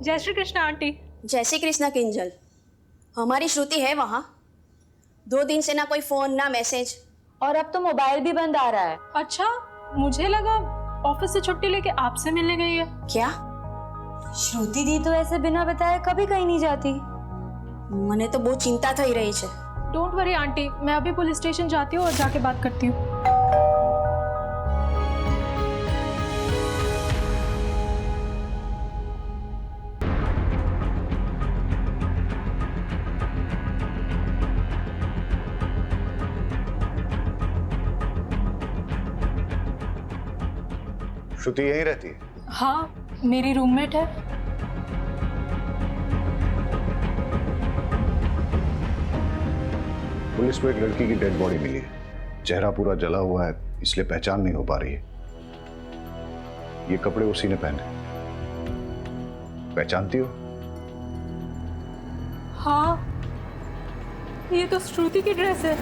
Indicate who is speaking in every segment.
Speaker 1: जय श्री कृष्णा आंटी।
Speaker 2: जय श्री कृष्णा किंजल। हमारी श्रुति है वहाँ। 2 दिन से ना कोई फोन ना मैसेज।
Speaker 3: और अब तो मोबाइल भी बंद आ रहा है।
Speaker 1: अच्छा, मुझे लगा ऑफिस से छुट्टी लेके आपसे मिलने गई है।
Speaker 2: क्या?
Speaker 3: श्रुति दी तो ऐसे बिना बताए कभी कहीं नहीं जाती।
Speaker 2: मने तो बहुत चिंता थई रही है।
Speaker 1: डोंट वरी आंटी, मैं अभी पुलिस स्टेशन जाती हूँ और जाके बात करती हूँ।
Speaker 4: श्रुति यहीं रहती है?
Speaker 1: हाँ, मेरी रूममेट है।
Speaker 4: पुलिस को एक लड़की की डेड बॉडी मिली है। चेहरा पूरा जला हुआ है, इसलिए पहचान नहीं हो पा रही है। ये कपड़े उसी ने पहने। पहचानती हो?
Speaker 1: हाँ, ये तो श्रुति की ड्रेस है।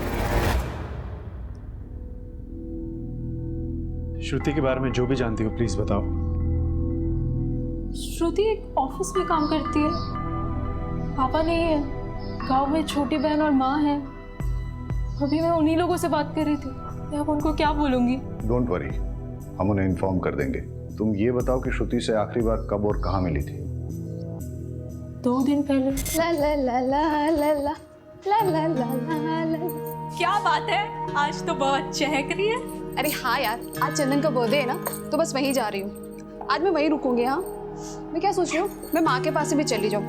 Speaker 5: श्रुति के बारे में जो भी जानती हो प्लीज बताओ।
Speaker 1: श्रुति एक ऑफिस में काम करती है। पापा नहीं है, गांव में छोटी बहन और माँ है। अभी मैं उन्हीं लोगों से बात कर रही थी। मैं अब उनको क्या बोलूंगी?
Speaker 4: डोंट वरी, हम उन्हें इन्फॉर्म कर देंगे। तुम ये बताओ कि श्रुति से आखिरी बार कब और कहाँ मिली थी?
Speaker 1: 2 दिन पहले।
Speaker 2: ला ला ला ला ला ला ला ला ला ला।
Speaker 1: क्या बात है, आज तो बहुत चहक रही है।
Speaker 6: अरे हाँ यार, आज चंदन का बर्थडे है ना, तो बस वहीं जा रही हूँ। आज मैं वहीं रुकूंगी। हाँ, मैं क्या सोच रही हूँ, मैं माँ के पास से भी चली जाऊँ।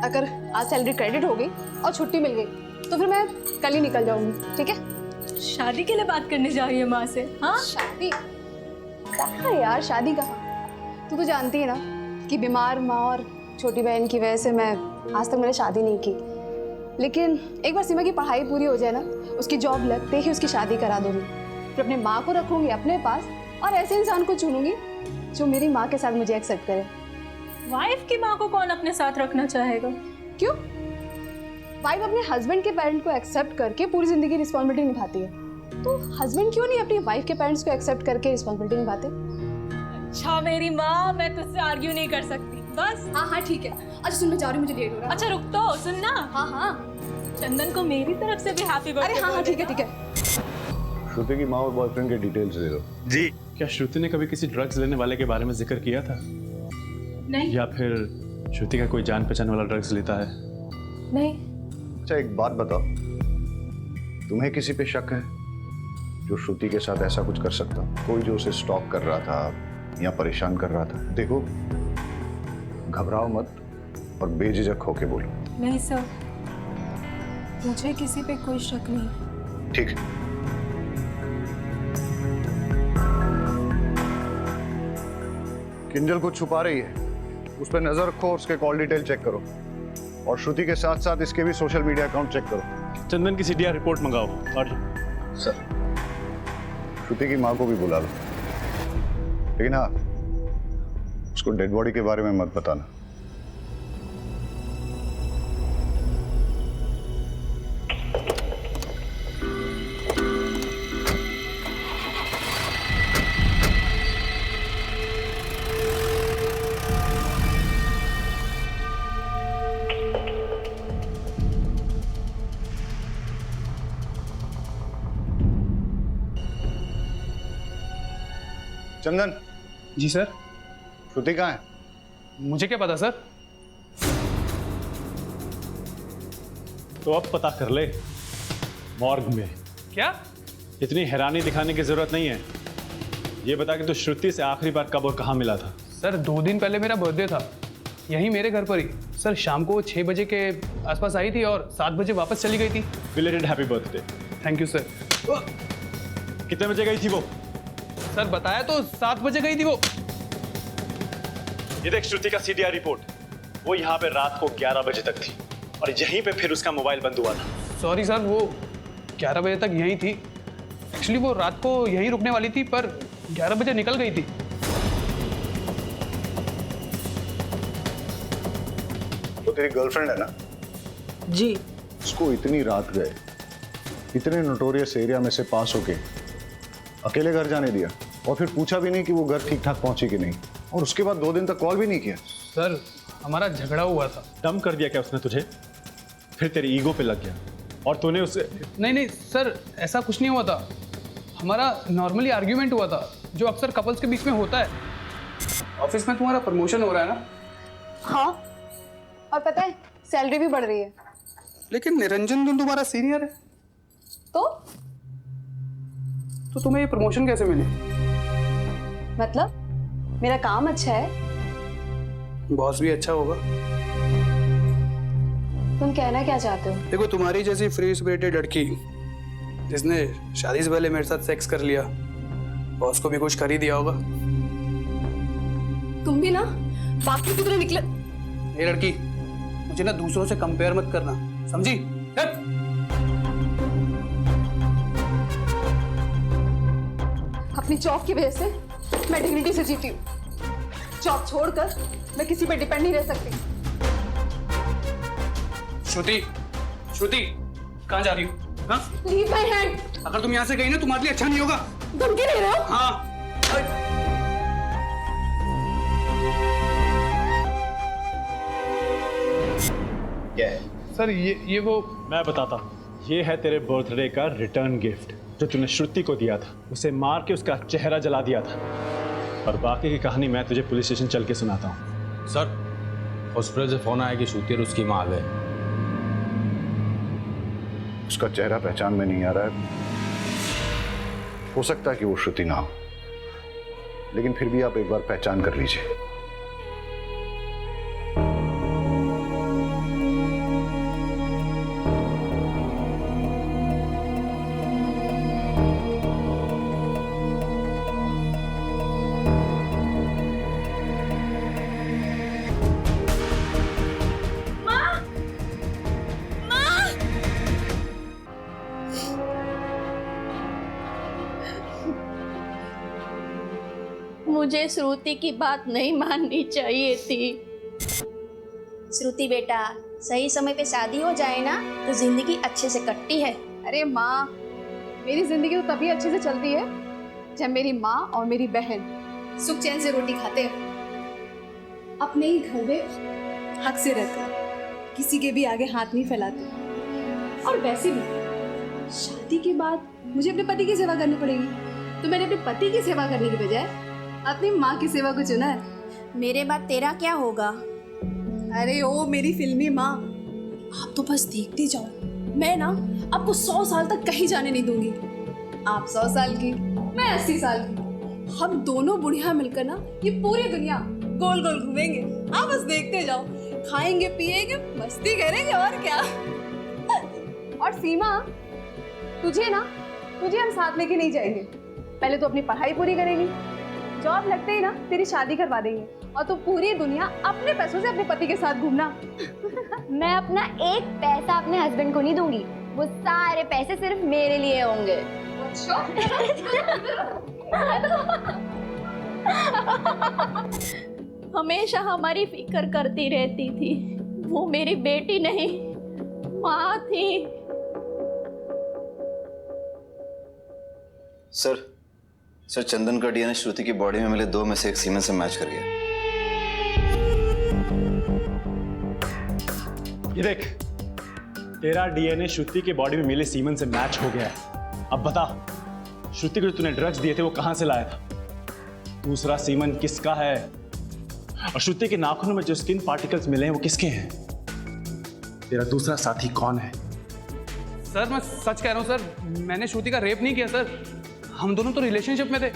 Speaker 6: अगर आज सैलरी क्रेडिट हो गई और छुट्टी मिल गई तो फिर मैं कल ही निकल जाऊंगी। ठीक है?
Speaker 1: शादी के लिए बात करने जा रही है माँ से? हाँ,
Speaker 6: शादी कहाँ यार, शादी कहाँ? तू तो जानती है ना कि बीमार माँ और छोटी बहन की वजह से मैं आज तक मैंने शादी नहीं की। लेकिन एक बार सीमा की पढ़ाई पूरी हो जाए ना, उसकी जॉब लगते ही उसकी शादी करा दूंगी। फिर अपने माँ को रखूंगी अपने पास और ऐसे इंसान को चुनूंगी जो मेरी माँ के साथ मुझे एक्सेप्ट करे।
Speaker 1: वाइफ की माँ को कौन अपने साथ रखना चाहेगा?
Speaker 6: क्यों? वाइफ अपने हस्बैंड के पेरेंट को एक्सेप्ट करके पूरी जिंदगी रिस्पॉन्सिबिलिटी निभाती है, तो हस्बैंड क्यों नहीं अपनी वाइफ के पेरेंट्स को एक्सेप्ट करके रिस्पॉन्सिबिलिटी निभाते?
Speaker 1: अच्छा मेरी माँ, मैं तुझसे आर्ग्यू नहीं कर सकती। बस
Speaker 6: हाँ ठीक है। अच्छा सुन, मैं जा रही हूँ, मुझे लेट हो रहा है।
Speaker 1: अच्छा रुक तो, सुन ना।
Speaker 6: हाँ
Speaker 1: चंदन को मेरी तरफ से भी हैप्पी बर्थडे।
Speaker 6: अरे हाँ ठीक है।
Speaker 4: श्रुति की माँ और बॉयफ्रेंड के डिटेल्स दे दो।
Speaker 5: जी। क्या श्रुति ने कभी किसी ड्रग्स लेने वाले के बारे में जिक्र किया था?
Speaker 1: नहीं।
Speaker 5: या फिर श्रुति का कोई जान पहचान वाला ड्रग्स लेता है?
Speaker 1: नहीं।
Speaker 4: अच्छा एक बात बताओ, तुम्हें किसी पे शक है जो श्रुति के साथ ऐसा कुछ कर सकता? कोई जो उसे स्टॉक कर रहा था या परेशान कर रहा था? देखो, घबराओ मत और बेझिझक होके बोलो।
Speaker 1: नहीं सर, मुझे किसी पे कोई शक नहीं।
Speaker 4: ठीक है। किंजल को छुपा रही है, उस पर नजर रखो, उसके कॉल डिटेल चेक करो और श्रुति के साथ साथ इसके भी सोशल मीडिया अकाउंट चेक करो।
Speaker 5: चंदन की सीडीआर रिपोर्ट मंगाओ। और
Speaker 4: सर, श्रुति की माँ को भी बुला लो, लेकिन हाँ, उसको डेड बॉडी के बारे में मत बताना। चंदन।
Speaker 5: जी सर।
Speaker 4: श्रुति कहाँ है?
Speaker 5: मुझे क्या पता सर। तो अब पता कर ले। मॉर्ग में। क्या? इतनी हैरानी दिखाने की जरूरत नहीं है। ये बता कि तू श्रुति से आखिरी बार कब और कहाँ मिला था?
Speaker 7: सर 2 दिन पहले मेरा बर्थडे था, यहीं मेरे घर पर ही। सर शाम को 6 बजे के आसपास आई थी और 7 बजे वापस चली गई थी।
Speaker 5: Belated happy birthday.
Speaker 7: Thank you sir.
Speaker 5: कितने बजे गई थी वो?
Speaker 7: सर बताया तो 7 बजे गई थी वो।
Speaker 5: ये देख श्रुति का सीडीआर रिपोर्ट, वो यहाँ पे रात को 11 बजे तक थी और यहीं पे फिर उसका मोबाइल बंद हुआ था।
Speaker 7: सॉरी सर, वो 11 बजे तक यहीं थी। एक्चुअली वो रात को यहीं रुकने वाली थी पर 11 बजे निकल गई थी।
Speaker 4: वो तेरी गर्लफ्रेंड है ना?
Speaker 2: जी।
Speaker 4: उसको इतनी रात गए, इतने नोटोरियस एरिया में से पास होके अकेले घर जाने दिया और फिर पूछा भी नहीं कि वो घर ठीक ठाक पहुंची कि नहीं? और उसके बाद 2 दिन तक कॉल भी नहीं किया।
Speaker 7: सर हमारा झगड़ा हुआ था।
Speaker 5: डम कर दिया क्या उसने तुझे? फिर तेरी ईगो पे लग गया और तूने उसे।
Speaker 7: नहीं नहीं सर, ऐसा कुछ नहीं हुआ था। हमारा नॉर्मली आर्ग्यूमेंट हुआ था, जो अक्सर कपल्स के बीच में होता है। ऑफिस में तुम्हारा प्रमोशन हो रहा है ना?
Speaker 6: हाँ, और पता है सैलरी भी बढ़ रही है।
Speaker 7: लेकिन निरंजन तो तुम्हारा सीनियर है, तो तुम्हें ये प्रमोशन कैसे मिली?
Speaker 6: मतलब मेरा काम अच्छा है।
Speaker 7: बॉस भी अच्छा होगा।
Speaker 6: तुम कहना क्या चाहते हो?
Speaker 7: देखो, तुम्हारी जैसी फ्री स्पिरिटेड लड़की जिसने शादी से पहले मेरे साथ सेक्स कर लिया, बॉस को भी कुछ कर ही दिया होगा।
Speaker 6: तुम भी ना बाप की तरह निकले।
Speaker 7: ये लड़की, मुझे ना दूसरों से कंपेयर मत करना, समझी?
Speaker 6: अपनी जॉब की वजह से मैं डिग्निटी से जीती हूँ। जॉब छोड़कर मैं किसी पे डिपेंड नहीं रह सकती।
Speaker 7: श्रुति, श्रुति, कहाँ जा रही हो? हाँ?
Speaker 6: Leave my hand.
Speaker 7: अगर तुम यहाँ से गई ना, तुम्हारे लिए अच्छा नहीं होगा।
Speaker 6: धमकी दे रहे हो?
Speaker 7: हाँ।
Speaker 4: क्या है?
Speaker 7: सर ये वो
Speaker 5: मैं बताता हूँ। ये है तेरे बर्थडे का रिटर्न गिफ्ट जो तूने श्रुति को दिया था। उसे मार के उसका चेहरा जला दिया था। और बाकी की कहानी मैं तुझे पुलिस स्टेशन चल के सुनाता हूँ।
Speaker 8: सर, हॉस्पिटल से फोन आया कि श्रुति और उसकी माँ आ गए।
Speaker 4: उसका चेहरा पहचान में नहीं आ रहा है। हो सकता है कि वो श्रुति ना हो, लेकिन फिर भी आप एक बार पहचान कर लीजिए।
Speaker 9: मुझे श्रुति की बात नहीं माननी चाहिए थी।
Speaker 2: श्रुति बेटा, सही समय पे शादी हो जाए ना तो जिंदगी अच्छे से कटती है।
Speaker 6: अरे माँ, मेरी जिंदगी तो तभी अच्छे से चलती है जब मेरी माँ और मेरी बहन सुख चैन से रोटी खाते हैं, अपने ही घर में हक से रहते हैं, किसी के भी आगे हाथ नहीं फैलाते। और वैसे भी शादी के बाद मुझे अपने पति की सेवा करनी पड़ेगी, तो मैंने अपने पति की सेवा करने की बजाय अपनी माँ की सेवा को चुना है।
Speaker 2: मेरे बाद तेरा क्या होगा?
Speaker 6: अरे ओ मेरी फिल्मी माँ, आप तो बस देखते जाओ। मैं ना आपको 100 साल तक कहीं जाने नहीं दूंगी। आप 100 साल की, मैं 80 साल की। हम दोनों बुढ़िया मिलकर ना ये पूरी दुनिया गोल गोल घूमेंगे। आप बस देखते जाओ, खाएंगे पिएंगे मस्ती करेंगे और क्या। और सीमा, तुझे हम साथ लेके नहीं जाएंगे। पहले तो अपनी पढ़ाई पूरी करेंगी, जॉब लगते ही ना तेरी शादी करवा देंगे, और तो पूरी दुनिया अपने पैसों से अपने पति के साथ घूमना।
Speaker 3: मैं अपना एक पैसा अपने हस्बैंड को नहीं दूंगी, वो सारे पैसे सिर्फ मेरे लिए होंगे।
Speaker 9: हमेशा हमारी फिक्र करती रहती थी। वो मेरी बेटी नहीं, माँ थी।
Speaker 10: सर चंदन का डीएनए श्रुति की बॉडी में मिले 2 में से एक सीमेन से मैच कर गया।
Speaker 5: ये देख, तेरा डीएनए श्रुति की बॉडी में मिले सीमन से मैच हो गया है। अब बता, श्रुति को जो तूने ड्रग्स दिए थे वो कहां से लाया था? दूसरा सीमन किसका है? और श्रुति के नाखूनों में जो स्किन पार्टिकल्स मिले हैं वो किसके हैं? तेरा दूसरा साथी कौन है?
Speaker 7: सर मैं सच कह रहा हूँ सर, मैंने श्रुति का रेप नहीं किया सर। हम दोनों तो रिलेशनशिप में थे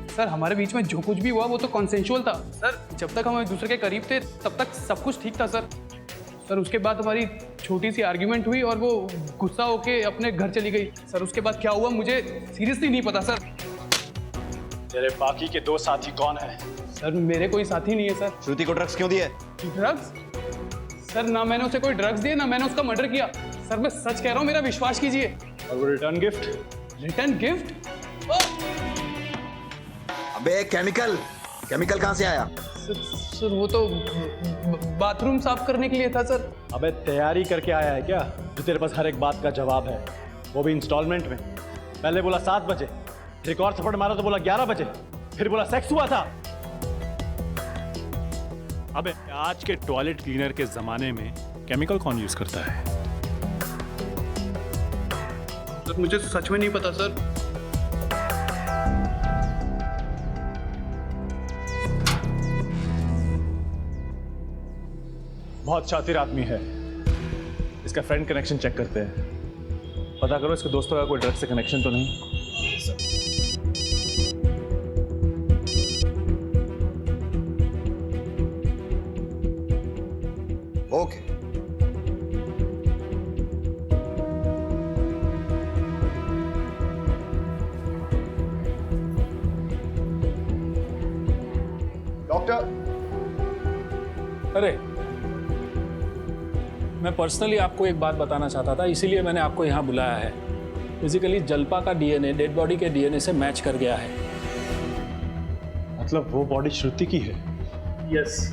Speaker 7: सर। हमारे बीच में जो कुछ भी हुआ वो तो कॉन्सेंशुअल था सर। जब तक हम एक दूसरे के करीब थे तब तक सब कुछ ठीक था सर। उसके बाद हमारी छोटी सी आर्ग्यूमेंट हुई और वो गुस्सा होके अपने घर चली गई सर। उसके बाद क्या हुआ मुझे सीरियसली नहीं पता सर।
Speaker 5: तेरे बाकी के 2 साथी कौन है?
Speaker 7: सर मेरे कोई साथी नहीं है सर।
Speaker 10: श्रुति को ड्रग्स क्यों दिए?
Speaker 7: ड्रग्स? सर ना मैंने उसे कोई ड्रग्स दिए, ना मैंने उसका मर्डर किया सर। मैं सच कह रहा हूँ, मेरा विश्वास कीजिए।
Speaker 5: और वो रिटर्न गिफ्ट?
Speaker 7: Return gift?
Speaker 8: अबे केमिकल कहाँ से आया?
Speaker 7: सर वो तो बाथरूम साफ करने के लिए था सर।
Speaker 5: अबे तैयारी करके आया है क्या जो तेरे पास हर एक बात का जवाब है, वो भी इंस्टॉलमेंट में? पहले बोला 7 बजे, फिर एक और थप्पड़ मारा तो बोला 11 बजे, फिर बोला सेक्स हुआ था। अबे आज के टॉयलेट क्लीनर के जमाने में केमिकल कौन यूज करता है?
Speaker 7: सर मुझे सच में नहीं पता सर।
Speaker 5: बहुत शातिर आदमी है। इसका फ्रेंड कनेक्शन चेक करते हैं। पता करो इसके दोस्तों का कोई ड्रग से कनेक्शन तो नहीं।
Speaker 4: ओके। डॉक्टर,
Speaker 8: अरे मैं पर्सनली आपको एक बात बताना चाहता था, इसीलिए मैंने आपको यहाँ बुलाया है। बेसिकली जल्पा का डीएनए डेड बॉडी के डीएनए से मैच कर गया है।
Speaker 5: मतलब वो बॉडी श्रुति की है?
Speaker 8: यस।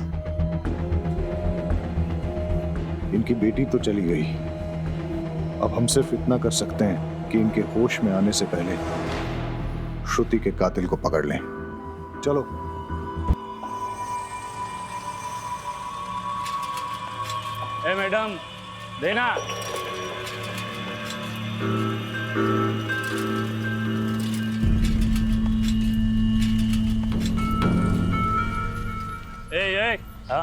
Speaker 4: इनकी बेटी तो चली गई, अब हम सिर्फ इतना कर सकते हैं कि इनके होश में आने से पहले श्रुति के कातिल को पकड़ लें। चलो।
Speaker 8: ए मैडम, देना।
Speaker 11: એ હા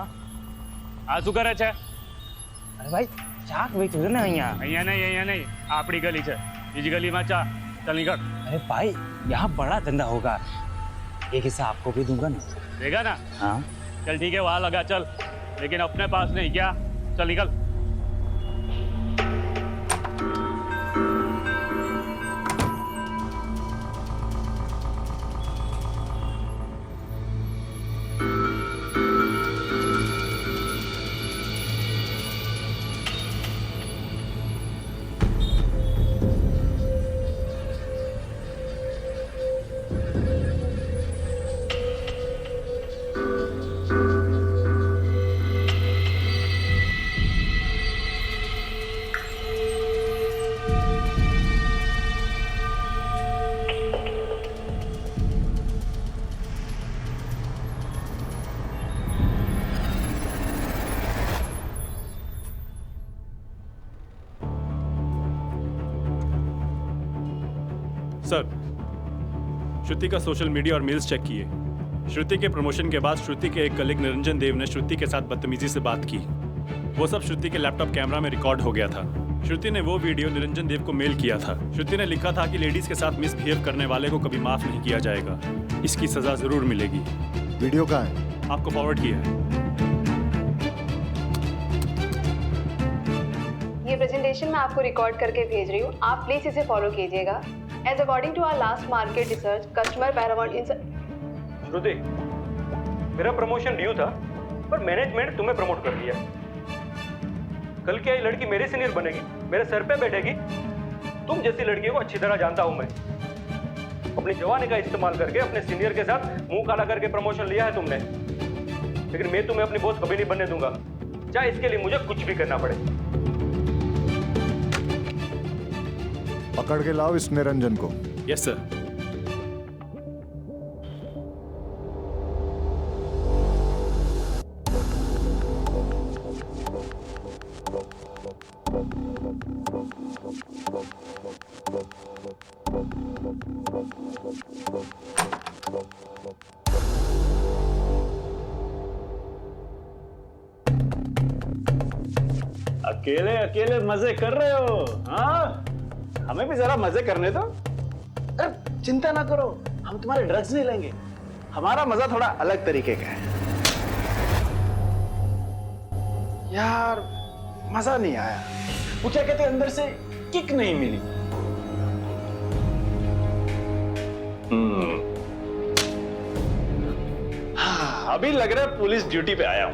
Speaker 11: આ શું કરે છે? અરે ભાઈ ચા વેચું ને અહીંયા નહીં આપણી ગલી છે, બીજી ગલીમાં ચા. चल निकल. अरे भाई यहाँ बड़ा धंधा होगा, एक हिस्सा आपको भी दूंगा ना. देगा ना? हाँ चल ठीक है, वहाँ लगा चल, लेकिन अपने पास नहीं. क्या? चल निकल.
Speaker 5: सर, श्रुति का सोशल मीडिया और मेल्स चेक किए। श्रुति के प्रमोशन के बाद श्रुति के एक कलीग निरंजन देव ने श्रुति के साथ बदतमीजी से बात की। वो सब श्रुति के लैपटॉप कैमरा में रिकॉर्ड हो गया था। श्रुति ने वो वीडियो निरंजन देव को मेल किया था। श्रुति ने लिखा था कि लेडीज के साथ मिसबिहेव करने वाले को कभी माफ नहीं किया जाएगा, इसकी सजा जरूर मिलेगी।
Speaker 4: वीडियो कहाँ है?
Speaker 5: आपको फॉरवर्ड किया है।
Speaker 6: ये प्रेजेंटेशन मैं आपको रिकॉर्ड करके भेज रही हूँ, आप प्लीज इसे फॉलो कीजिएगा. As according to our last market research, customer paramount in.
Speaker 11: श्रुति, मेरा प्रमोशन ड्यू था, पर मैनेजमेंट तुम्हें प्रमोट कर दिया. कल क्या ये लड़की मेरे सीनियर बनेगी, मेरे सर पे बैठेगी? तुम जैसी लड़की को अच्छी तरह जानता हूं मैं. अपनी जवानी का इस्तेमाल करके अपने सीनियर के साथ मुंह काला करके प्रमोशन लिया है तुमने, लेकिन मैं तुम्हें अपनी बॉस कभी नहीं बनने दूंगा, चाहे इसके लिए मुझे कुछ भी करना पड़े.
Speaker 4: पकड़ के लाओ इस निरंजन को.
Speaker 5: Yes sir.
Speaker 11: अकेले अकेले मजे कर रहे हो? हाँ, हमें भी जरा मजे करने दो. अरे चिंता ना करो, हम तुम्हारे ड्रग्स नहीं लेंगे. हमारा मजा थोड़ा अलग तरीके का है. यार मजा नहीं आया. वो क्या कहते हैं, अंदर से किक नहीं मिली. हाँ, अभी लग रहा है पुलिस ड्यूटी पे आया हूं.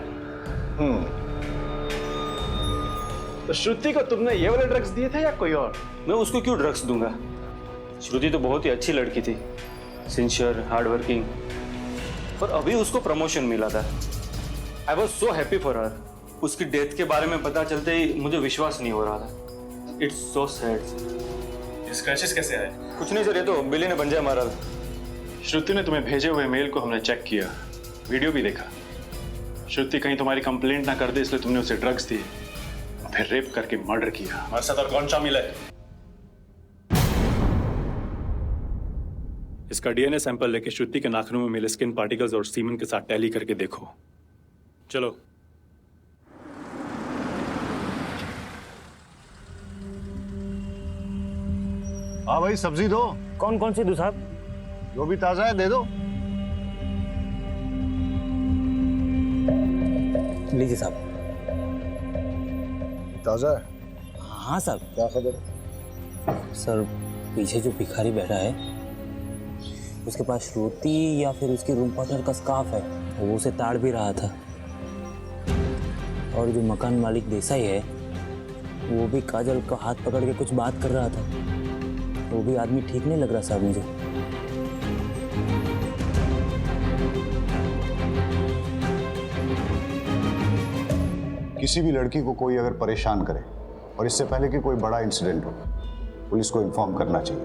Speaker 11: तो श्रुति को तुमने ये वाले ड्रग्स दिए थे या कोई और?
Speaker 12: मैं उसको क्यों ड्रग्स दूंगा? श्रुति तो बहुत ही अच्छी लड़की थी, सिंसियर, हार्ड वर्किंग, पर अभी उसको प्रमोशन मिला था. I was so happy for her. उसकी डेथ के बारे में पता चलते ही मुझे विश्वास नहीं हो रहा था. It's so sad.
Speaker 5: स्क्रैचेस कैसे आए?
Speaker 12: कुछ नहीं सर, ये तो बिल्ली ने पंजा मारा था.
Speaker 5: श्रुति ने तुम्हें भेजे हुए मेल को हमने चेक किया, वीडियो भी देखा. श्रुति कहीं तुम्हारी कंप्लेंट ना कर दे इसलिए तुमने उसे ड्रग्स दिए और फिर रेप करके मर्डर किया। हमारे साथ और कौन शामिल है? इसका डीएनए सैंपल लेके श्रुति के नाखूनों में मिले स्किन पार्टिकल्स और सीमन के साथ टैली करके देखो। चलो।
Speaker 4: हाँ भाई, सब्जी दो।
Speaker 13: कौन कौन सी दो साहब?
Speaker 4: जो भी ताजा है दे दो।
Speaker 13: लीजिए साहब।
Speaker 4: ताजा है?
Speaker 13: हाँ साहब।
Speaker 4: क्या खबर?
Speaker 13: सर, पीछे जो भिखारी बैठा है उसके पास श्रुति या फिर उसकी रूम पार्टनर का स्कार्फ है, वो उसे ताड़ भी रहा था। और जो मकान मालिक देसाई है वो भी काजल का हाथ पकड़ के कुछ बात कर रहा था। वो भी आदमी ठीक नहीं लग रहा साहब मुझे।
Speaker 4: किसी भी लड़की को कोई अगर परेशान करे और इससे पहले कि कोई बड़ा इंसिडेंट हो, पुलिस को इन्फॉर्म करना चाहिए,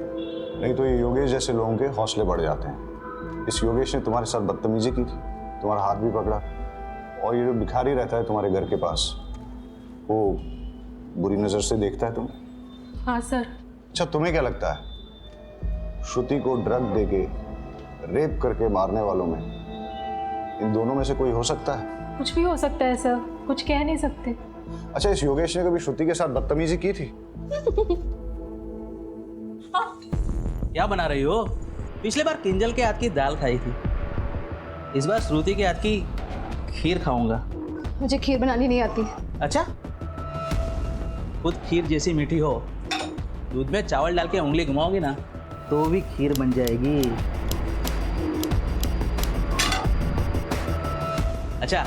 Speaker 4: नहीं तो ये योगेश जैसे लोगों के हौसले बढ़ जाते हैं। इस योगेश ने तुम्हारे साथ बदतमीजी की थी, तुम्हारा हाथ भी पकड़ा, और ये जो भिखारी रहता है तुम्हारे घर के पास, वो बुरी नज़र से देखता है तुम्हें।
Speaker 1: हाँ सर।
Speaker 4: अच्छा, तुम्हें क्या लगता है श्रुति को ड्रग देके रेप करके मारने वालों में इन दोनों में से कोई हो सकता है?
Speaker 1: कुछ भी हो सकता है सर, कुछ कह नहीं सकते।
Speaker 4: अच्छा, इस योगेश ने कभी श्रुति के साथ बदतमीजी की थी?
Speaker 14: क्या बना रही हो? पिछले बार किंजल के हाथ की दाल खाई थी, इस बार श्रुति के हाथ की खीर खाऊंगा।
Speaker 6: मुझे खीर बनानी नहीं आती।
Speaker 14: अच्छा, खुद खीर जैसी मीठी हो, दूध में चावल डाल के उंगली घुमाओगी ना तो भी खीर बन जाएगी। अच्छा,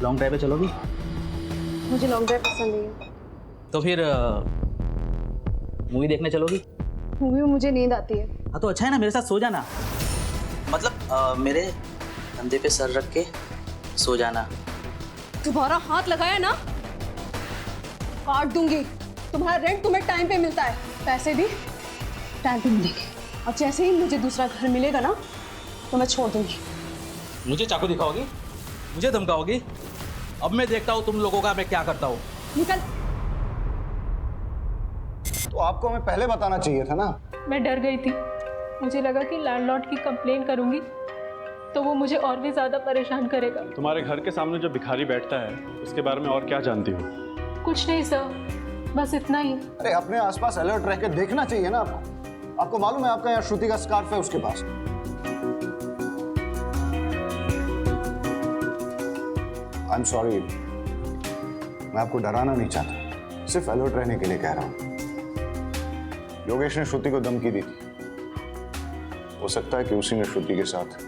Speaker 14: लॉन्ग ड्राइव पे चलोगी?
Speaker 6: मुझे लॉन्ग ड्राइव पसंद नहीं है।
Speaker 14: तो फिर मूवी देखने चलोगी?
Speaker 6: मूवी में मुझे नींद आती है।
Speaker 14: हाँ तो अच्छा है ना, मेरे साथ सो जाना। मतलब मेरे कंधे पे सर रख के सो जाना।
Speaker 6: तुम्हारा हाथ लगाया ना काट दूंगी। तुम्हारा रेंट तुम्हें टाइम पे मिलता है, पैसे भी टाइम पे मिलेंगे। और जैसे ही मुझे दूसरा घर मिलेगा ना तो मैं छोड़ दूंगी।
Speaker 14: मुझे चाकू दिखाओगी? मुझे धमकाओगी? अब मैं देखता हूँ तुम लोगों का मैं क्या करता हूँ।
Speaker 6: निकल।
Speaker 4: तो आपको हमें पहले बताना चाहिए था ना।
Speaker 1: मैं डर गई थी, मुझे लगा कि लैंडलॉर्ड की कंप्लेन करूंगी तो वो मुझे और भी ज्यादा परेशान करेगा।
Speaker 5: तुम्हारे घर के सामने जो भिखारी बैठता है उसके बारे में और क्या जानती हो?
Speaker 1: कुछ नहीं सर, बस इतना ही।
Speaker 4: अरे अपने आसपास अलर्ट रह के देखना चाहिए ना आपको। आपको मालूम है आपका यहाँ श्रुति का स्कार्फ है उसके पास। आई एम सॉरी, मैं आपको डराना नहीं चाहता, सिर्फ अलर्ट रहने के लिए कह रहा हूं। योगेश ने श्रुति को धमकी दी थी, हो सकता है कि उसी ने श्रुति के साथ।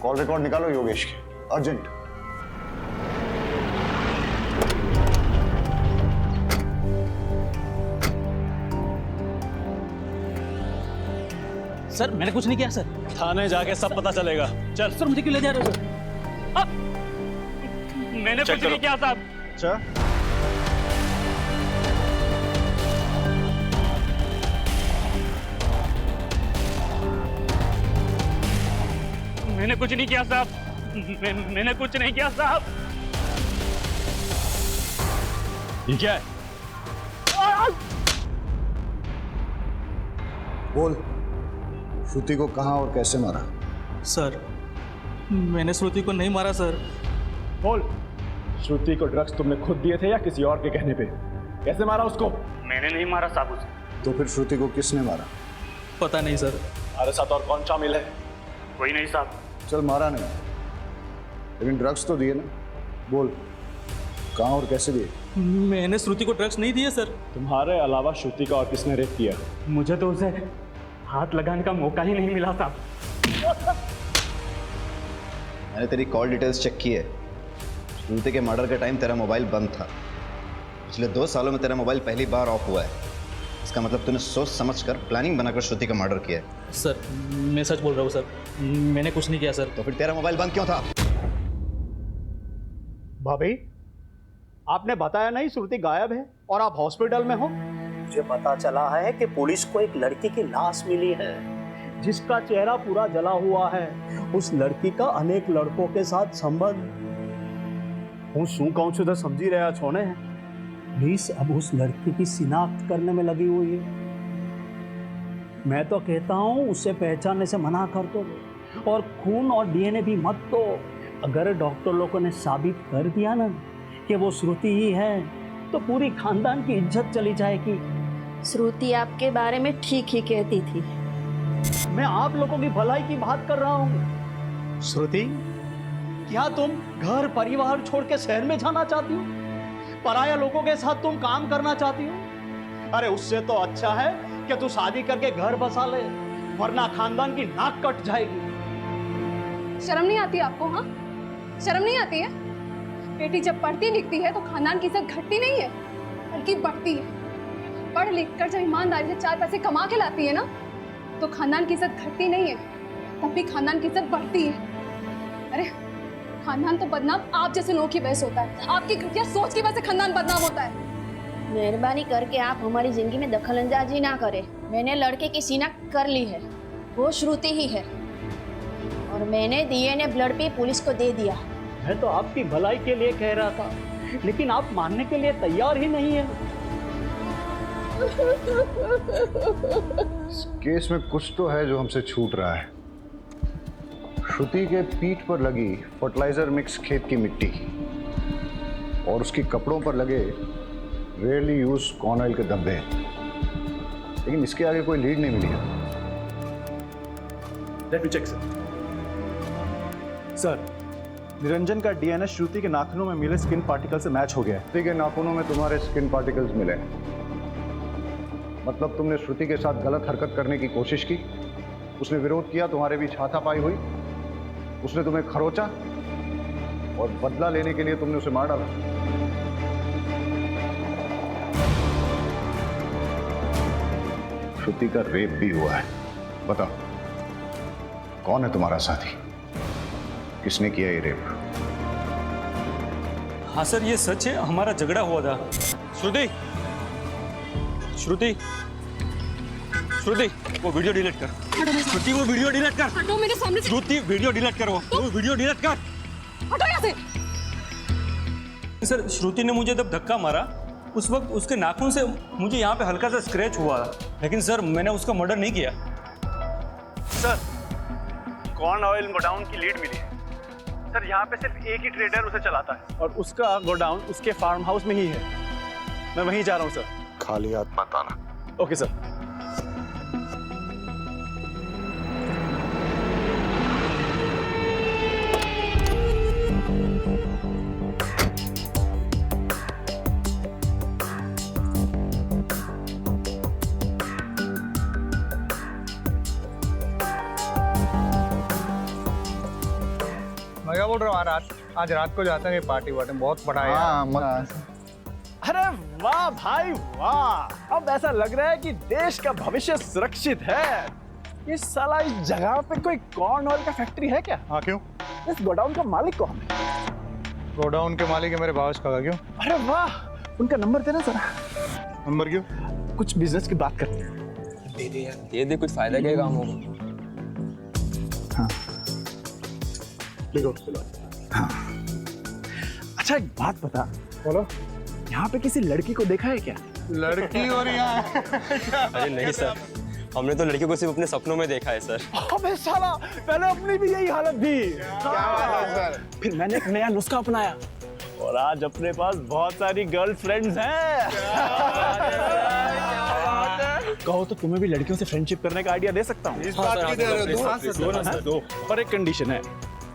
Speaker 4: कॉल रिकॉर्ड निकालो योगेश के, अर्जेंट।
Speaker 14: सर मैंने कुछ नहीं किया सर।
Speaker 5: थाने जाके सब पता चलेगा। चल।
Speaker 14: सर मुझे क्यों ले जा रहे हो सर?
Speaker 11: मैंने कुछ नहीं किया साहब।
Speaker 4: अच्छा,
Speaker 11: मैंने कुछ नहीं किया साहब। मैंने कुछ नहीं किया साहब।
Speaker 5: ये क्या है?
Speaker 4: बोल, श्रुति को कहां और कैसे मारा?
Speaker 14: सर मैंने श्रुति को नहीं मारा सर।
Speaker 5: बोल, श्रुति को ड्रग्स तुमने खुद दिए थे या किसी और के कहने पे? कैसे मारा उसको?
Speaker 11: मैंने नहीं मारा साहब उसे।
Speaker 4: तो फिर श्रुति को किसने मारा?
Speaker 14: पता नहीं सर।
Speaker 5: हमारे साथ और कौन शामिल है?
Speaker 11: कोई नहीं साहब।
Speaker 4: चल, मारा नहीं, लेकिन ड्रग्स तो दिए ना। बोल, कहां और कैसे दिए?
Speaker 14: मैंने श्रुति को ड्रग्स नहीं दिए सर।
Speaker 5: तुम्हारे अलावा श्रुति का और किसने रेप किया?
Speaker 11: मुझे तो उसे हाथ लगाने का मौका ही नहीं मिला साहब।
Speaker 10: मैंने तेरी कॉल डिटेल्स चेक की है। श्रुति के मर्डर के टाइम तेरा मोबाइल बंद था। पिछले 2 सालों में तेरा मोबाइल पहली बार ऑफ हुआ है। इसका मतलब तूने सोच समझकर प्लानिंग बनाकर श्रुति का मर्डर किया है।
Speaker 14: सर मैं सच बोल रहा हूँ सर, मैंने कुछ नहीं किया सर।
Speaker 10: तो फिर तेरा मोबाइल बंद क्यों था?
Speaker 15: भाभी, आपने बताया नहीं श्रुति गायब है और आप हॉस्पिटल में हो?
Speaker 13: मुझे पता चला है कि पुलिस को एक लड़की की लाश मिली है
Speaker 15: जिसका चेहरा पूरा जला हुआ है, उस लड़की का अनेक लड़कों के साथ संबंध। હું શું કહું છું તો સમજી રહ્યા છો ને? प्लीज अब उस लड़की की शिनाख्त करने में लगी हुई है। मैं तो कहता हूँ उसे पहचानने से मना कर दो और खून और डीएनए भी मत दो। अगर डॉक्टर लोगों ने साबित कर दिया ना कि वो श्रुति ही है तो पूरी खानदान की इज्जत चली जाएगी।
Speaker 9: श्रुति आपके बारे में ठीक ही कहती थी।
Speaker 15: मैं आप लोगों की भलाई की बात कर रहा हूँ। श्रुति, क्या तुम घर परिवार छोड़ के शहर में जाना चाहती हो? पराया लोगों के साथ तुम काम करना चाहती हो? अरे उससे तो अच्छा है कि तू शादी करके घर बसा ले, वरना खानदान की नाक कट जाएगी।
Speaker 6: शर्म नहीं आती आपको? हाँ, शर्म नहीं आती है? बेटी जब पढ़ती लिखती है तो खानदान की इज्जत घटती नहीं है बल्कि बढ़ती है। पढ़ लिख कर जब ईमानदारी से 4 पैसे कमा के लाती है ना तो खानदान की इज्जत घटती नहीं है, तब भी खानदान की इज्जत बढ़ती है। अरे खानदान तो बदनाम आप जैसे लोगों की वजह से होता है, आपकी घटिया सोच की वजह से खानदान बदनाम होता है।
Speaker 2: मेहरबानी करके आप हमारी जिंदगी में दखलंदाजी ना करें। मैंने लड़के की शिनाख्त कर ली है, वो श्रुति ही है और मैंने डीएनए ब्लड भी पुलिस को दे दिया।
Speaker 15: मैं तो आपकी भलाई के लिए कह रहा था, लेकिन आप मानने के लिए तैयार ही नहीं है।
Speaker 4: इस केस में कुछ तो है जो हमसे छूट रहा है। श्रुति के पीठ पर लगी फर्टिलाइजर मिक्स खेत की मिट्टी और उसके कपड़ों पर लगे रेयरली यूज कॉर्न ऑयल के धब्बे, लेकिन इसके आगे कोई लीड नहीं मिली है।
Speaker 5: Let me check sir. Niranjan का डीएनए श्रुति के नाखूनों में मिले स्किन पार्टिकल से मैच हो गया है।
Speaker 4: श्रुति के नाखूनों में तुम्हारे स्किन पार्टिकल्स मिले, मतलब तुमने श्रुति के साथ गलत हरकत करने की कोशिश की, उसने विरोध किया, तुम्हारे बीच हाथापाई हुई, उसने तुम्हें खरोचा और बदला लेने के लिए तुमने उसे मार डाला। श्रुति का रेप भी हुआ है। बताओ कौन है तुम्हारा साथी, किसने किया ये रेप?
Speaker 12: हाँ सर, ये सच है, हमारा झगड़ा हुआ था। श्रुति, श्रुति, श्रुति, वो वीडियो डिलीट कर। श्रुति, वो वीडियो डिलीट कर।
Speaker 6: हटो मेरे सामने से।
Speaker 12: श्रुति, वीडियो डिलीट कर। वो वीडियो डिलीट कर।
Speaker 6: हटो यहाँ से।
Speaker 12: सर, श्रुति ने मुझे जब धक्का मारा उस वक्त उसके नाखून से मुझे यहाँ पे हल्का सा स्क्रैच हुआ, लेकिन सर मैंने उसका मर्डर नहीं किया।
Speaker 5: सर, कॉर्न ऑयल गोडाउन की लीड मिली है। सर, यहाँ पे सिर्फ एक ही ट्रेडर उसे चलाता है और उसका गोडाउन उसके फार्म हाउस में ही है। मैं वहीं जा रहा हूँ सर।
Speaker 4: खाली हाथ मत आना।
Speaker 5: Okay sir.
Speaker 16: मैं क्या बोल रहा हूँ, आज रात को जाते हैं पार्टी वार्टी, बहुत बड़ा है यार।
Speaker 5: अरे वाह भाई वाह, अब ऐसा लग रहा है कि देश का भविष्य सुरक्षित है। इस साला इस जगह पे कोई कॉर्न ऑयल का फैक्ट्री है क्या?
Speaker 16: हाँ, क्यों?
Speaker 5: इस गोडाउन का मालिक कौन है?
Speaker 16: गोडाउन के मालिक है मेरे बाबा का। क्यों?
Speaker 5: अरे वाह, उनका नंबर देना जरा।
Speaker 16: नंबर क्यों?
Speaker 5: कुछ बिजनेस की बात करते हैं।
Speaker 17: दे दे यार, दे दे, कुछ फायदा क्या काम होगा।
Speaker 5: हाँ लिखो। हाँ। अच्छा एक बात बता।
Speaker 16: बोलो।
Speaker 5: यहाँ पे किसी लड़की को देखा है क्या?
Speaker 16: लड़की और यहाँ?
Speaker 17: अरे नहीं सर, हमने तो लड़की को सिर्फ अपने सपनों में देखा है सर।
Speaker 5: अबे साला, पहले अपनी भी यही हालत थी।
Speaker 16: क्या बात है सर?
Speaker 5: फिर मैंने एक नया नुस्खा अपनाया और आज अपने पास बहुत सारी गर्ल फ्रेंड्स हैं। कहो तो तुम्हें भी लड़कियों से फ्रेंडशिप करने का आइडिया दे सकता हूँ।
Speaker 16: इस बात की दे रहे हो?
Speaker 5: दो, पर एक कंडीशन है।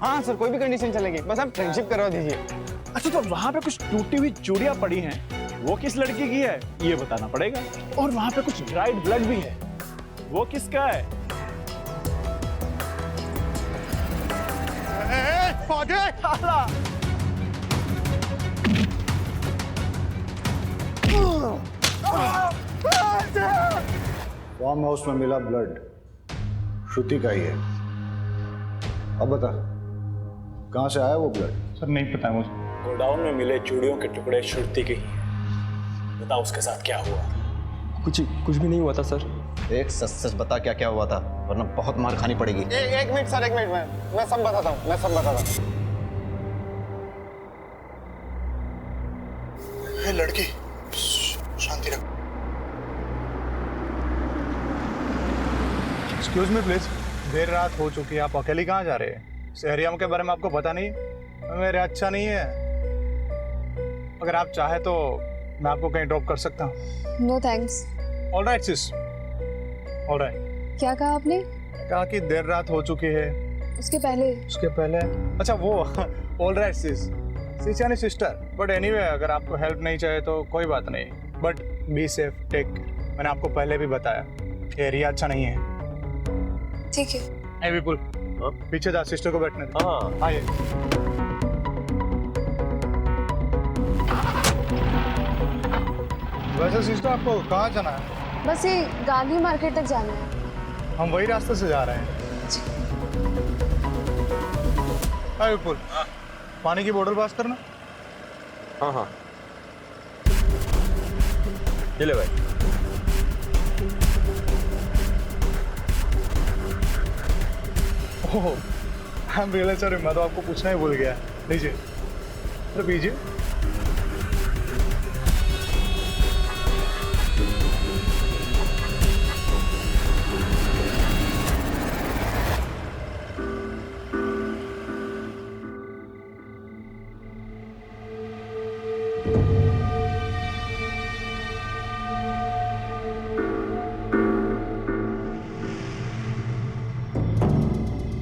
Speaker 16: हाँ सर, कोई भी कंडीशन चलेगी, बस आप फ्रेंडशिप करवा दीजिए।
Speaker 5: अच्छा, तो वहाँ पे कुछ टूटी हुई चूड़ियाँ पड़ी हैं, वो किस लड़की की है ये बताना पड़ेगा। और वहाँ पे कुछ ड्राइड ब्लड भी है, वो किसका है?
Speaker 4: फार्म हाउस में मिला ब्लड श्रुति का ही है। अब बता, कहाँ से आया वो ब्लड?
Speaker 5: सर नहीं पता मुझे। गोडाउन में मिले चूड़ियों के टुकड़े श्रुति के ही। बता उसके साथ क्या हुआ?
Speaker 17: कुछ भी नहीं हुआ था सर।
Speaker 10: एक सच सच बता, क्या क्या हुआ था? वरना बहुत मार खानी पड़ेगी।
Speaker 16: एक मिनट सर, एक मिनट, मैं सब बताता हूँ, मैं सब बताता हूँ। लड़की शांति रखो। एक्सक्यूज मी प्लीज, देर रात हो चुकी है, आप अकेली कहाँ जा रहे हैं? इस एरिया के बारे में आपको पता नहीं? मेरे अच्छा नहीं है। अगर आप चाहे तो मैं आपको कहीं ड्रॉप कर सकता हूँ।
Speaker 6: No thanks.
Speaker 16: Alright sis, alright.
Speaker 6: क्या कहा आपने?
Speaker 16: कहा कि देर रात हो चुकी है।
Speaker 6: उसके पहले?
Speaker 16: उसके पहले? अच्छा वो ऑलराइट सिस, सिस यानी सिस्टर। बट एनीवे, अगर आपको हेल्प नहीं चाहिए तो कोई बात नहीं, बट बी सेफ, टेक। मैंने आपको पहले भी बताया एरिया अच्छा नहीं है।
Speaker 6: ठीक है।
Speaker 16: ए विपुल, पीछे जा, सिस्टर को बैठने दे। हाँ आइए। वैसे सिस्टर आपको कहाँ जाना है?
Speaker 6: बस ये गांधी मार्केट तक जाना है।
Speaker 16: हम वही रास्ते से जा रहे हैं। हाय विपुल, पानी की बोतल पास करना।
Speaker 17: हाँ हाँ, ये ले भाई।
Speaker 16: ओह, आई एम रियली सॉरी, मैं तो आपको पूछना ही भूल गया। लीजिए, तो पीजिए।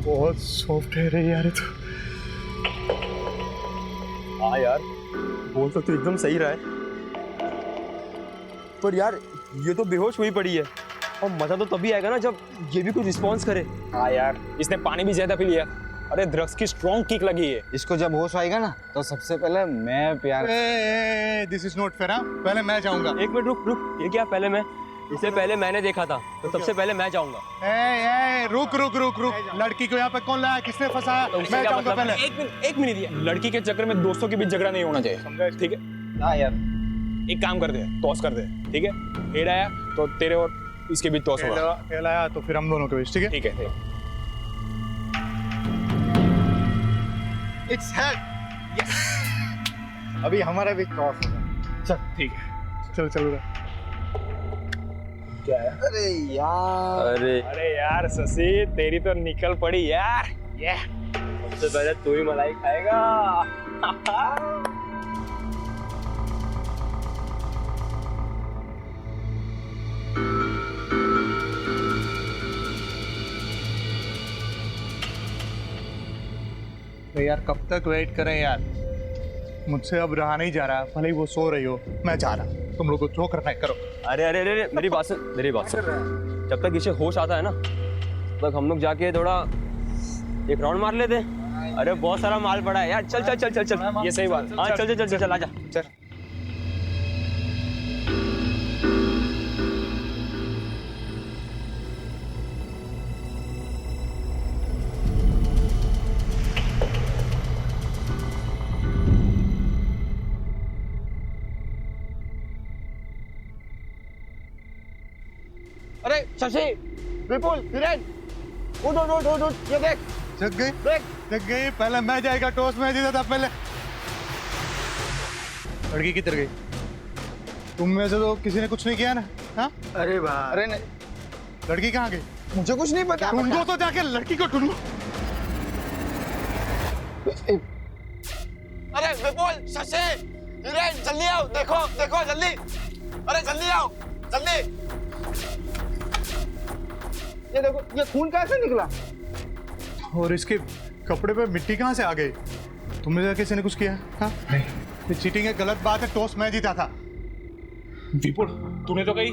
Speaker 16: बहुत सॉफ्ट है रे यार, तो
Speaker 17: हाँ यार, बोल तो एकदम सही रहा है, पर यार ये तो बेहोश हुई पड़ी है, और मजा तो तभी आएगा ना जब ये भी कुछ रिस्पॉन्स करे।
Speaker 8: हाँ यार, इसने पानी भी ज्यादा पी लिया। अरे ड्रग्स की स्ट्रॉन्ग किक लगी है।
Speaker 18: इसको जब होश आएगा ना तो सबसे पहले मैं प्यार।
Speaker 16: This is not fair. पहले मैं जाऊंगा।
Speaker 17: एक मिनट रुक, ये क्या पहले मैं? इससे पहले मैंने देखा था, तो सबसे पहले मैं जाऊंगा।
Speaker 16: रुक रुक रुक रुक, लड़की को यहाँ पे कौन लाया, किसने फंसाया? मैं जाऊंगा पहले।
Speaker 8: एक मिनट ये लड़की के चक्कर में दोस्तों के बीच झगड़ा नहीं होना चाहिए, ठीक है? हाँ यार, एक काम कर दे, टॉस कर दे, ठीक है? हेड आया तो तेरे और इसके बीच टॉस होगा।
Speaker 16: हेड आया तो फिर हम दोनों के बीच, ठीक है?
Speaker 8: ठीक है।
Speaker 16: Its head. यस। अभी हमारा भी टॉस होगा। चल ठीक है, चल चल।
Speaker 8: क्या है? अरे यार शशि, तेरी तो निकल पड़ी यार। ये
Speaker 17: सबसे पहले तू ही मलाई खाएगा।
Speaker 16: तो यार कब तक वेट करें यार, मुझसे अब रहा नहीं जा रहा। भले ही वो सो रही हो, मैं जा रहा। तुम लोग को जो करना है करो।
Speaker 17: अरे अरे अरे, मेरी बात सुन, मेरी बात सुन। जब तक इसे होश आता है ना, तब तक हम लोग जाके थोड़ा एक राउंड मार लेते हैं। अरे बहुत सारा माल पड़ा है यार, चल चल चल चल चल। ये सही बात। हाँ चल चल चल चल, आजा चल।
Speaker 16: अरे शशि, विपुल, धीरेन, उठ उठ उठ उठ, ये देख। जग गई, जग गई। पहले मैं जाएगा, टॉस में जीता था पहले। लड़की किधर गई? तुम में से तो किसी ने कुछ नहीं किया ना? हाँ?
Speaker 18: अरे वाह।
Speaker 16: अरे नहीं, लड़की कहाँ गई?
Speaker 18: मुझे कुछ नहीं पता।
Speaker 16: ढूंढो तो जाके, लड़की को ढूंढो।
Speaker 18: अरे विपुल, शशि, धीरेन, जल्दी आओ, देखो देखो जल्दी। अरे जल्दी आओ, जल्दी। ये देखो, ये खून कैसे निकला?
Speaker 16: और इसके कपड़े पे मिट्टी कहाँ से आ गई? तुमने से किसी ने कुछ किया? हाँ? नहीं, ये चीटिंग है, गलत बात है। टॉस मैं जीता था।
Speaker 8: विपुल, तूने तो कही।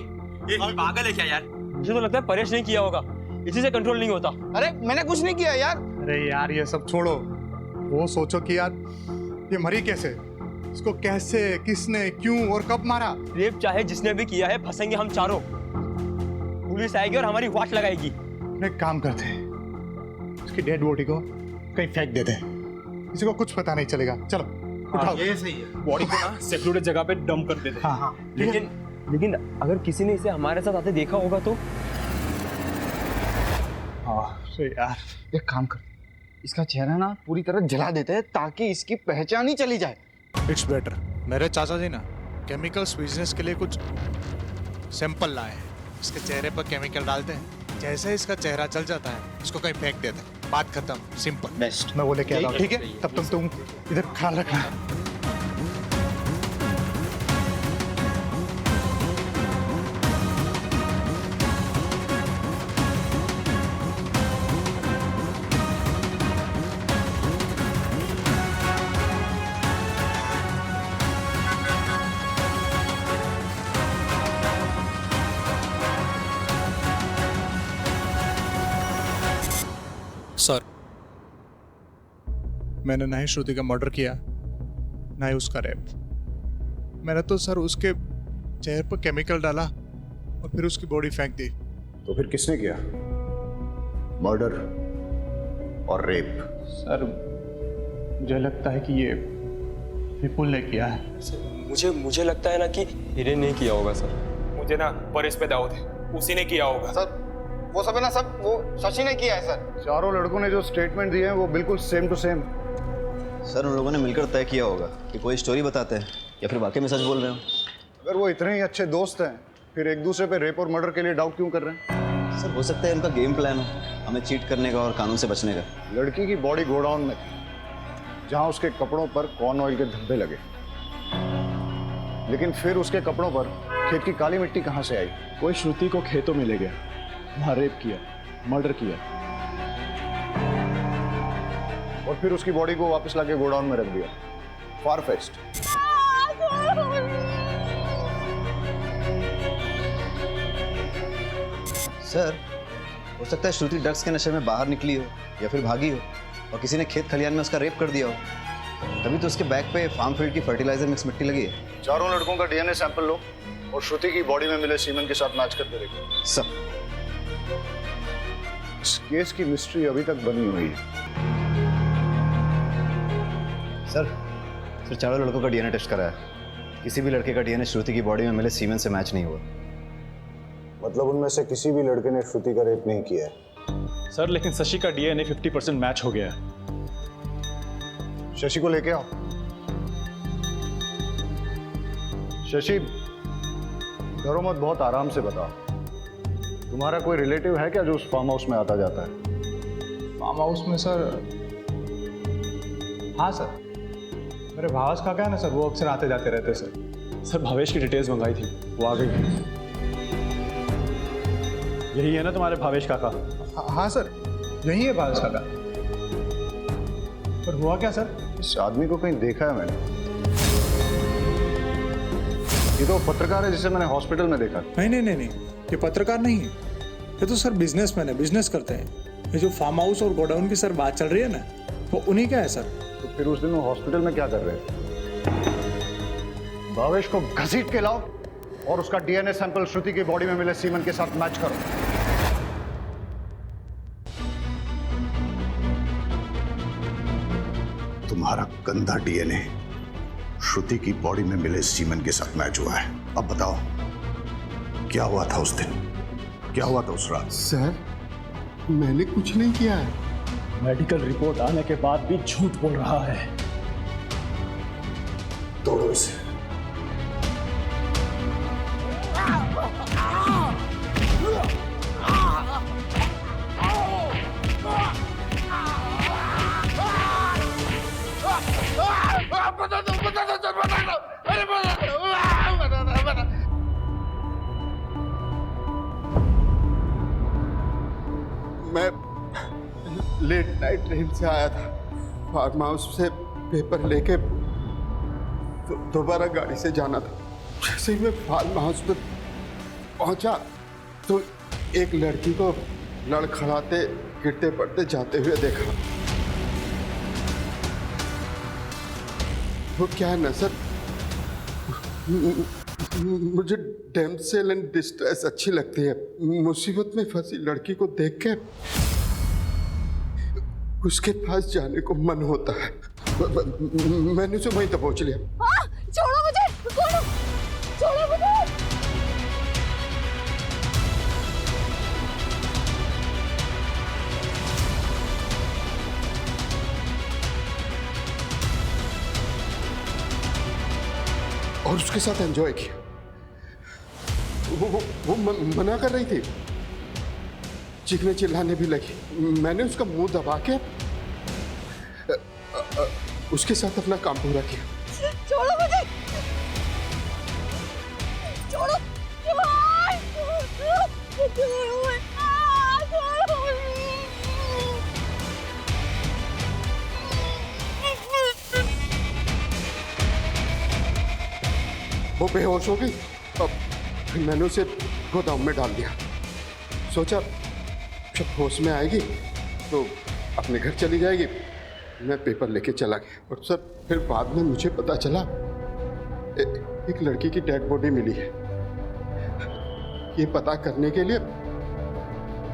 Speaker 17: ये पागल है क्या यार? मुझे तो लगता है परेश नहीं किया होगा, इसी से कंट्रोल नहीं होता।
Speaker 18: अरे मैंने कुछ नहीं किया यार।
Speaker 16: अरे यार ये सब छोड़ो, वो सोचो कि यार ये मरी कैसे, इसको कैसे, किसने, क्यों और कब मारा?
Speaker 17: रेप चाहे जिसने भी किया है, फंसेंगे हम चारों। पुलिस आएगी और हमारी वाट लगाएगी।
Speaker 16: एक काम करते हैं, इसकी डेड बॉडी को कहीं फेंक देते हैं, किसी को कुछ पता नहीं चलेगा। चलो उठाओ।
Speaker 8: ये सही है। बॉडी को ना सेक्लूडेड जगह पे डंप कर देते हैं।
Speaker 16: हाँ हाँ।
Speaker 17: लेकिन अगर किसी ने इसे हमारे साथ आते देखा होगा तो?
Speaker 16: यार
Speaker 10: एक काम कर, इसका चेहरा ना पूरी तरह जला देते हैं ताकि इसकी पहचान ही चली जाए।
Speaker 16: It's better. मेरे चाचा जी ना केमिकल्स बिजनेस के लिए कुछ सैंपल लाए हैं। इसके चेहरे पर केमिकल डालते हैं, जैसे इसका चेहरा चल जाता है इसको कहीं फेंक देते हैं, बात खत्म, सिंपल।
Speaker 10: बेस्ट।
Speaker 16: मैं वो लेके आता हूँ, ठीक है? तब तुम इधर ख्याल रखना। सर, मैंने ना ही श्रुति का मर्डर किया, ना ही उसका रेप। मैंने तो सर उसके चेहरे पर केमिकल डाला और फिर उसकी बॉडी फेंक दी।
Speaker 4: तो फिर किसने किया? मर्डर और रेप?
Speaker 16: सर मुझे लगता है कि ये विपुल ने किया है।
Speaker 17: मुझे लगता है ना कि हिरे ने किया होगा सर। मुझे ना परेश पे दाऊद है, उसी ने किया होगा
Speaker 18: सर। वो सब है ना, सब वो शशि ने किया है सर।
Speaker 4: चारों लड़कों ने जो स्टेटमेंट दिए हैं वो बिल्कुल सेम टू सेम।
Speaker 10: सर उन लोगों ने मिलकर तय किया होगा कि कोई स्टोरी बताते हैं या फिर वाकई में सच बोल रहे हो।
Speaker 4: अगर वो इतने ही अच्छे दोस्त हैं फिर एक दूसरे पे रेप और मर्डर के लिए डाउट क्यों कर रहे हैं?
Speaker 10: सर हो सकता है इनका गेम प्लान हो, हमें चीट करने का और कानून से बचने का।
Speaker 4: लड़की की बॉडी गोडाउन में थी जहां उसके कपड़ों पर कॉर्न ऑयल के धब्बे लगे, लेकिन फिर उसके कपड़ों पर खेत की काली मिट्टी कहां से आई?
Speaker 5: कोई श्रुति को खेतों में ले गया, वहां रेप किया, मर्डर किया
Speaker 4: और फिर उसकी बॉडी को वापस लाके गोडाउन में रख दिया। फार-फेच्ड।
Speaker 10: सर हो सकता है श्रुति ड्रग्स के नशे में बाहर निकली हो या फिर भागी हो और किसी ने खेत खलियान में उसका रेप कर दिया हो, तभी तो उसके बैग पे फार्म फील्ड की फर्टिलाइजर मिक्स मिट्टी लगी है।
Speaker 4: चारों लड़कों का डीएनए सैंपल लो और श्रुति की बॉडी में मिले सीमेंट के साथ मैच करके देखो।
Speaker 10: सब
Speaker 4: इस केस की मिस्ट्री अभी तक बनी हुई है।
Speaker 10: सर चारों लड़कों का डीएनए टेस्ट कराया, किसी भी लड़के का डीएनए श्रुति की बॉडी में मिले सीमेंट से मैच नहीं हुआ।
Speaker 4: मतलब उनमें से किसी भी लड़के ने श्रुति का रेप नहीं किया है?
Speaker 5: सर लेकिन शशि का डीएनए 50% मैच हो गया है।
Speaker 4: शशि को लेके आओ। शशि डरो मत, बहुत आराम से बताओ। तुम्हारा कोई रिलेटिव है क्या जो उस फार्म हाउस में आता जाता है?
Speaker 16: फार्म हाउस में सर? हाँ सर, मेरे भावेश काका है ना सर, वो अक्सर आते जाते रहते सर।
Speaker 5: सर भावेश की डिटेल्स मंगाई थी, वो आ गई। यही है ना तुम्हारे भावेश काका?
Speaker 16: हाँ सर, यही है भावेश काका। पर हुआ क्या सर?
Speaker 4: इस आदमी को कहीं देखा है मैंने। ये तो पत्रकार है जिसे मैंने हॉस्पिटल में देखा।
Speaker 16: नहीं, ये पत्रकार नहीं है, ये तो सर बिजनेसमैन है, बिजनेस करते हैं। ये जो फार्म हाउस और गोडाउन की सर बात चल रही है ना, वो उन्हीं का है सर।
Speaker 4: तो फिर उस दिन वो हॉस्पिटल में क्या कर रहे थे? भावेश को घसीट के लाओ और उसका डीएनए सैंपल श्रुति की बॉडी में मिले सीमेंट के साथ मैच करो। तुम्हारा गंदा डीएनए श्रुति की बॉडी में मिले सीमेंट के साथ मैच हुआ है। अब बताओ क्या हुआ था उस दिन, क्या हुआ था उस रात?
Speaker 18: सर मैंने कुछ नहीं किया है।
Speaker 5: मेडिकल रिपोर्ट आने के बाद भी झूठ बोल रहा है।
Speaker 4: तोड़ो इसे।
Speaker 18: मैं लेट नाइट ट्रेन से आया था, फार्म हाउस से पेपर लेके दोबारा गाड़ी से जाना था। जैसे ही मैं फार्म हाउस पे पहुंचा तो एक लड़की को लड़खड़ाते गिरते पड़ते जाते हुए देखा। वो क्या है ना सर, मुझे डैमसेल एंड डिस्ट्रेस अच्छी लगती है। मुसीबत में फंसी लड़की को देख के उसके पास जाने को मन होता है। मैंने उसे वहीं तक पहुंच लिया।
Speaker 3: छोड़ो मुझे, छोड़ो मुझे।
Speaker 18: और उसके साथ एंजॉय किया। वो मना कर रही थी, चीखने चिल्लाने भी लगी। मैंने उसका मुंह दबा के उसके साथ अपना काम पूरा किया।
Speaker 9: छोड़ो मुझे, छोड़ो,
Speaker 18: वो बेहोश हो गई। अब फिर मैंने उसे गोदाम में डाल दिया। सोचा जब होश में आएगी तो अपने घर चली जाएगी। मैं पेपर लेके चला गया और सर फिर बाद में मुझे पता चला एक लड़की की डेड बॉडी मिली है। ये पता करने के लिए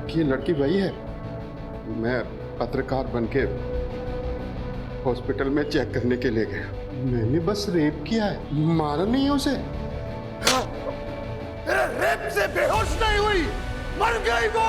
Speaker 18: कि ये लड़की वही है, मैं पत्रकार बनके हॉस्पिटल में चेक करने के लिए गया। मैंने बस रेप किया है, मारा नहीं है उसे।
Speaker 19: रेप से बेहोश नहीं हुई, मर गई वो।